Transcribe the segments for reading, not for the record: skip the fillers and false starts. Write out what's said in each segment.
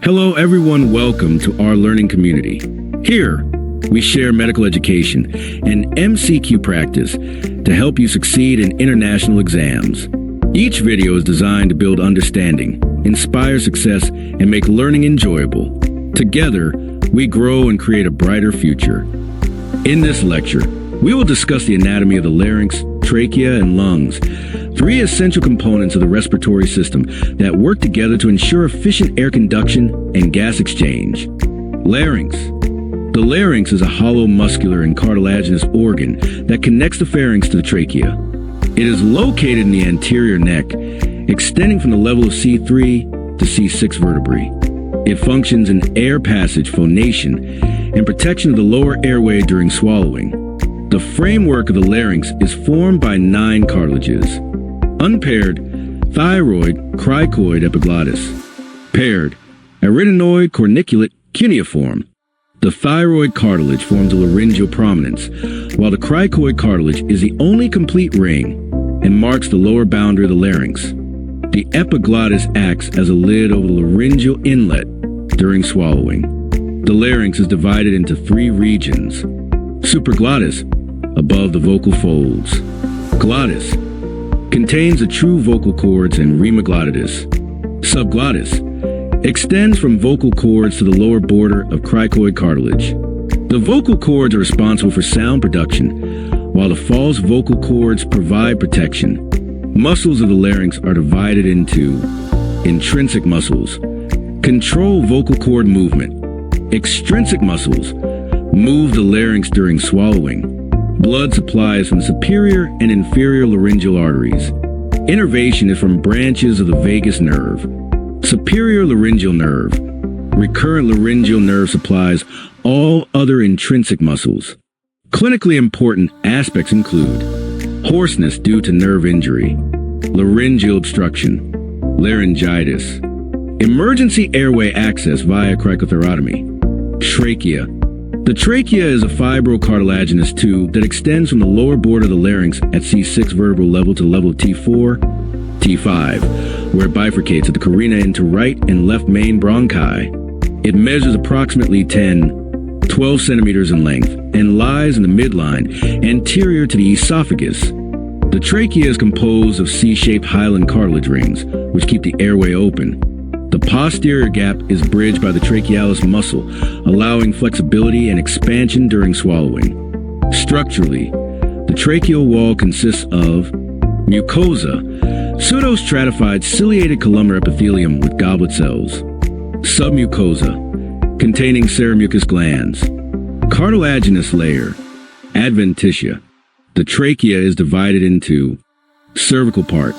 Hello everyone, welcome to our learning community. Here, we share medical education and MCQ practice to help you succeed in international exams. Each video is designed to build understanding, inspire success, and make learning enjoyable. Together, we grow and create a brighter future. In this lecture, we will discuss the anatomy of the larynx, trachea, and lungs, three essential components of the respiratory system that work together to ensure efficient air conduction and gas exchange. Larynx. The larynx is a hollow muscular and cartilaginous organ that connects the pharynx to the trachea. It is located in the anterior neck, extending from the level of C3 to C6 vertebrae. It functions in air passage, phonation, and protection of the lower airway during swallowing. The framework of the larynx is formed by 9 cartilages. Unpaired, thyroid, cricoid epiglottis. Paired, arytenoid, corniculate, cuneiform. The thyroid cartilage forms a laryngeal prominence, while the cricoid cartilage is the only complete ring and marks the lower boundary of the larynx. The epiglottis acts as a lid over the laryngeal inlet during swallowing. The larynx is divided into 3 regions. Supraglottis, above the vocal folds. Glottis contains the true vocal cords and rhemoglottis. Subglottis extends from vocal cords to the lower border of cricoid cartilage. The vocal cords are responsible for sound production, while the false vocal cords provide protection. Muscles of the larynx are divided into intrinsic muscles, control vocal cord movement. Extrinsic muscles move the larynx during swallowing. Blood supplies from the superior and inferior laryngeal arteries. Innervation is from branches of the vagus nerve. Superior laryngeal nerve. Recurrent laryngeal nerve supplies all other intrinsic muscles. Clinically important aspects include hoarseness due to nerve injury, laryngeal obstruction, laryngitis, emergency airway access via cricothyrotomy, trachea. The trachea is a fibrocartilaginous tube that extends from the lower border of the larynx at C6 vertebral level to level T4, T5, where it bifurcates at the carina into right and left main bronchi. It measures approximately 12 centimeters in length and lies in the midline anterior to the esophagus. The trachea is composed of C-shaped hyaline cartilage rings, which keep the airway open. The posterior gap is bridged by the trachealis muscle, allowing flexibility and expansion during swallowing. Structurally, the tracheal wall consists of mucosa, pseudostratified ciliated columnar epithelium with goblet cells, submucosa, containing ceremucous glands, cartilaginous layer, adventitia. The trachea is divided into cervical part,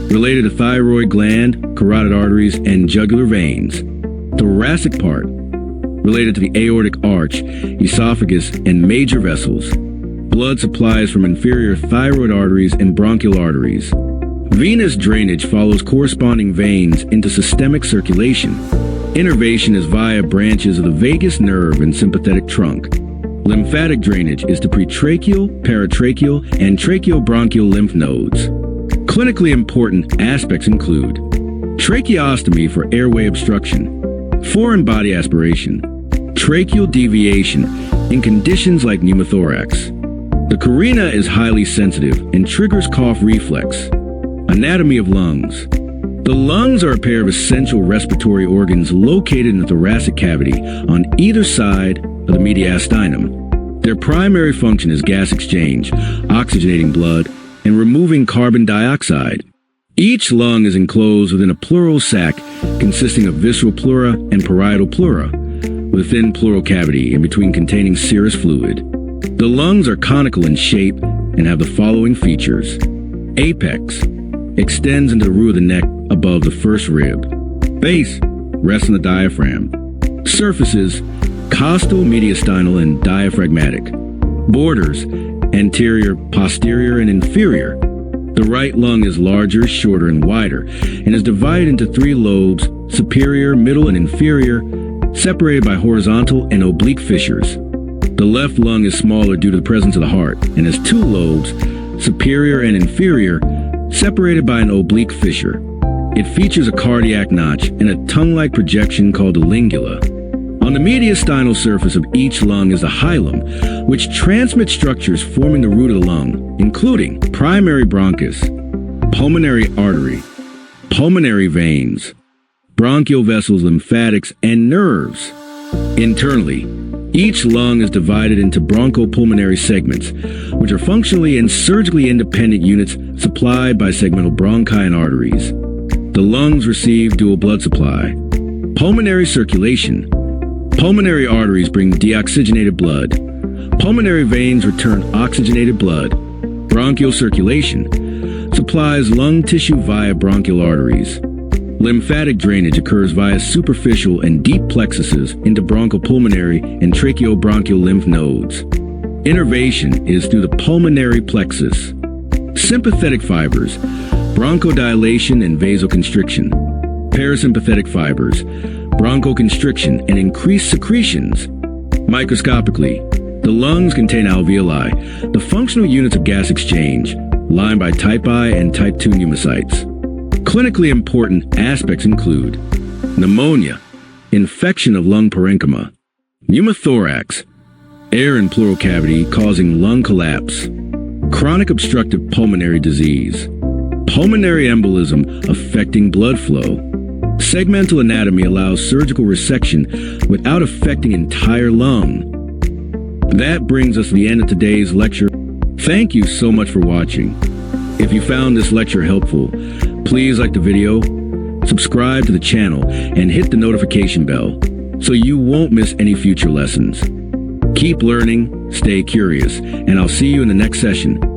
related to thyroid gland, carotid arteries, and jugular veins. Thoracic part, related to the aortic arch, esophagus, and major vessels. Blood supplies from inferior thyroid arteries and bronchial arteries. Venous drainage follows corresponding veins into systemic circulation. Innervation is via branches of the vagus nerve and sympathetic trunk. Lymphatic drainage is to pretracheal, paratracheal, and tracheobronchial lymph nodes. Clinically important aspects include tracheostomy for airway obstruction, foreign body aspiration, tracheal deviation in conditions like pneumothorax. The carina is highly sensitive and triggers cough reflex. Anatomy of lungs. The lungs are a pair of essential respiratory organs located in the thoracic cavity on either side of the mediastinum. Their primary function is gas exchange, oxygenating blood, and removing carbon dioxide. Each lung is enclosed within a pleural sac consisting of visceral pleura and parietal pleura, with a thin pleural cavity in between containing serous fluid. The lungs are conical in shape and have the following features. Apex extends into the root of the neck above the first rib. Base rests on the diaphragm. Surfaces costal, mediastinal, and diaphragmatic. Borders anterior, posterior, and inferior. The right lung is larger, shorter, and wider, and is divided into 3 lobes, superior, middle, and inferior, separated by horizontal and oblique fissures. The left lung is smaller due to the presence of the heart, and has 2 lobes, superior and inferior, separated by an oblique fissure. It features a cardiac notch and a tongue-like projection called a lingula. On the mediastinal surface of each lung is a hilum, which transmits structures forming the root of the lung, including primary bronchus, pulmonary artery, pulmonary veins, bronchial vessels, lymphatics, and nerves. Internally, each lung is divided into bronchopulmonary segments, which are functionally and surgically independent units supplied by segmental bronchi and arteries. The lungs receive dual blood supply. Pulmonary circulation. Pulmonary arteries bring deoxygenated blood. Pulmonary veins return oxygenated blood. Bronchial circulation supplies lung tissue via bronchial arteries. Lymphatic drainage occurs via superficial and deep plexuses into bronchopulmonary and tracheobronchial lymph nodes. Innervation is through the pulmonary plexus. Sympathetic fibers, bronchodilation and vasoconstriction. Parasympathetic fibers, bronchoconstriction and increased secretions. Microscopically, the lungs contain alveoli, the functional units of gas exchange, lined by type I and type II pneumocytes. Clinically important aspects include pneumonia, infection of lung parenchyma, pneumothorax, air in pleural cavity causing lung collapse, chronic obstructive pulmonary disease, pulmonary embolism affecting blood flow. Segmental anatomy allows surgical resection without affecting entire lung. That brings us to the end of today's lecture. Thank you so much for watching. If you found this lecture helpful, please like the video, subscribe to the channel, and hit the notification bell so you won't miss any future lessons. Keep learning, stay curious, and I'll see you in the next session.